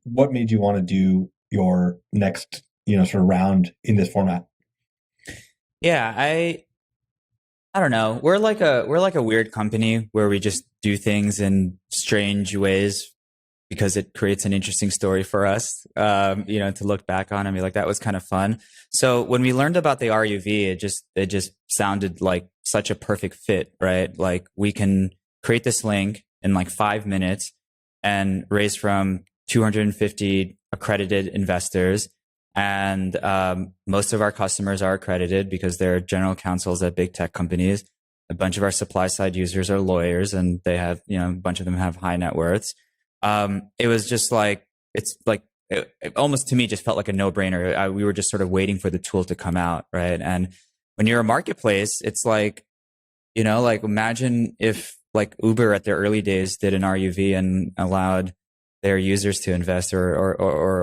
what made you want to do your next, sort of round in this format? Yeah, I don't know. We're like a weird company where we just do things in strange ways because it creates an interesting story for us. To look back on and be like, that was kind of fun. So when we learned about the RUV, it just sounded like such a perfect fit, right? Like we can create this link in like 5 minutes and raise from 250 accredited investors. And most of our customers are accredited because they're general counsels at big tech companies. A bunch of our supply side users are lawyers, and they have, a bunch of them have high net worths. It was just like it's like it almost to me just felt like a no brainer. We were just sort of waiting for the tool to come out, right? And when you're a marketplace, it's like like imagine if like Uber at their early days did an RUV and allowed their users to invest, or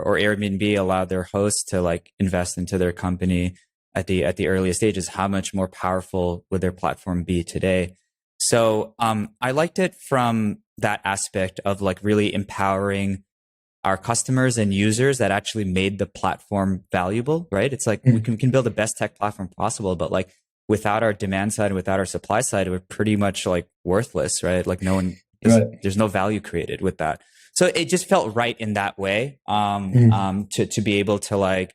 Airbnb allowed their hosts to like invest into their company at the earliest stages. How much more powerful would their platform be today? So I liked it from that aspect of like really empowering our customers and users that actually made the platform valuable, right? It's like we can build the best tech platform possible, but like without our demand side and without our supply side, we're pretty much like worthless, right? Like no one is, Right. there's no value created with that. So it just felt right in that way, to be able to like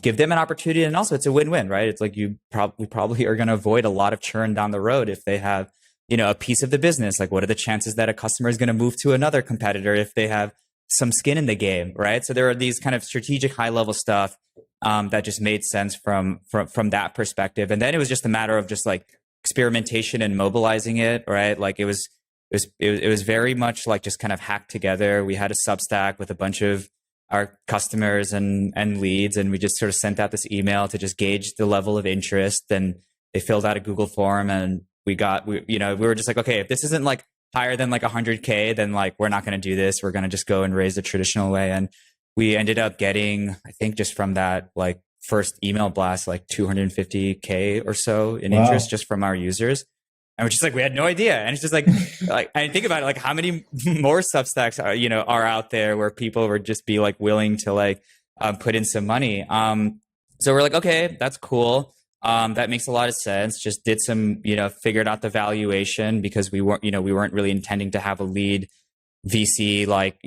give them an opportunity, and also it's a win-win, right? It's like we probably are going to avoid a lot of churn down the road if they have a piece of the business. Like what are the chances that a customer is going to move to another competitor if they have some skin in the game, right? So there are these kind of strategic high level stuff that just made sense from that perspective. And then it was just a matter of just like experimentation and mobilizing it, right? Like it was very much like just kind of hacked together. We had a Substack with a bunch of our customers and leads, and we just sort of sent out this email to just gauge the level of interest. And they filled out a Google form, and we were just like, okay, if this isn't like higher than like 100K, then like we're not going to do this. We're going to just go and raise the traditional way. And we ended up getting, I think, just from that like first email blast, like 250K or so in interest Wow. just from our users. And we're just like, we had no idea. And it's just like I think about it, like how many more Substacks are out there where people would just be like willing to like put in some money. So we're like, okay, that's cool. That makes a lot of sense. Just did some, figured out the valuation because we weren't really intending to have a lead VC, like,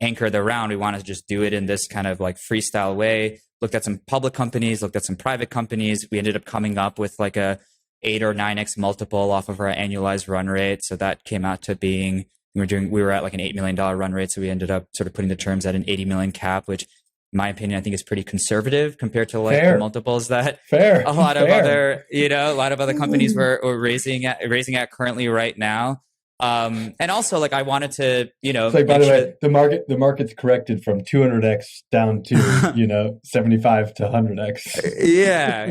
anchor the round. We wanted to just do it in this kind of like freestyle way. Looked at some public companies, looked at some private companies. We ended up coming up with like a 8 or 9x multiple off of our annualized run rate. So that came out to being, we were at like an $8 million run rate. So we ended up sort of putting the terms at an 80 million cap, which in my opinion, I think is pretty conservative compared to like the Fair. multiples that Fair. a lot of Fair. other companies were raising at currently right now. And also like I wanted to, It's like, by make the sure way, the market's corrected from 200x down to, 75 to 100x.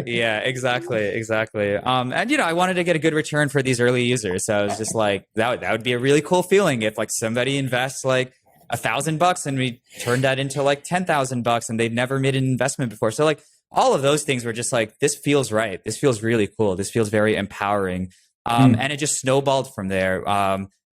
yeah, exactly. And I wanted to get a good return for these early users. So I was just like, that would be a really cool feeling if like somebody invests like $1,000 and we turned that into like $10,000 and they've never made an investment before. So like all of those things were just like, this feels right. This feels really cool. This feels very empowering. And it just snowballed from there.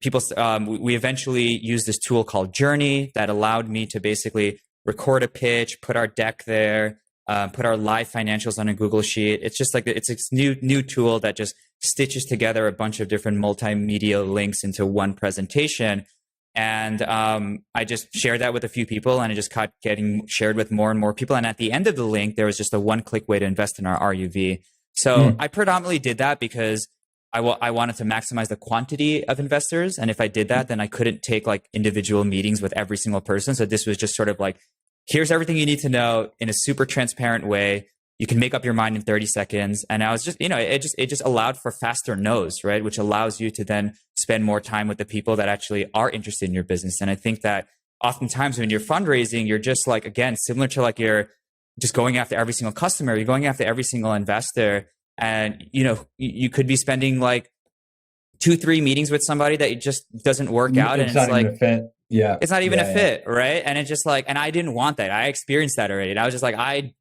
We eventually used this tool called Journey that allowed me to basically record a pitch, put our deck there, put our live financials on a Google sheet. It's just like it's this new tool that just stitches together a bunch of different multimedia links into one presentation. And I just shared that with a few people, and it just kept getting shared with more and more people. And at the end of the link, there was just a one-click way to invest in our RUV. So I predominantly did that because I wanted to maximize the quantity of investors. And if I did that, then I couldn't take like individual meetings with every single person. So this was just sort of like, here's everything you need to know in a super transparent way. You can make up your mind in 30 seconds. And I was just, it just allowed for faster no's, right? Which allows you to then spend more time with the people that actually are interested in your business. And I think that oftentimes when you're fundraising, you're just like, again, similar to like you're just going after every single customer, you're going after every single investor. And, you could be spending like 2, 3 meetings with somebody that it just doesn't work out. And It's it's not even like, a fit. Yeah. it's not even a Yeah. Yeah. fit, right? And it's just like, and I didn't want that. I experienced that already. And I was just like, I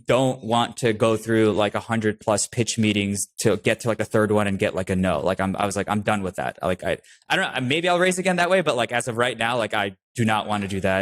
don't want to go through like 100+ pitch meetings to get to like the third one and get like a no. Like I was like, I'm done with that. Like I don't know, maybe I'll raise again that way, but like as of right now, like I do not want to do that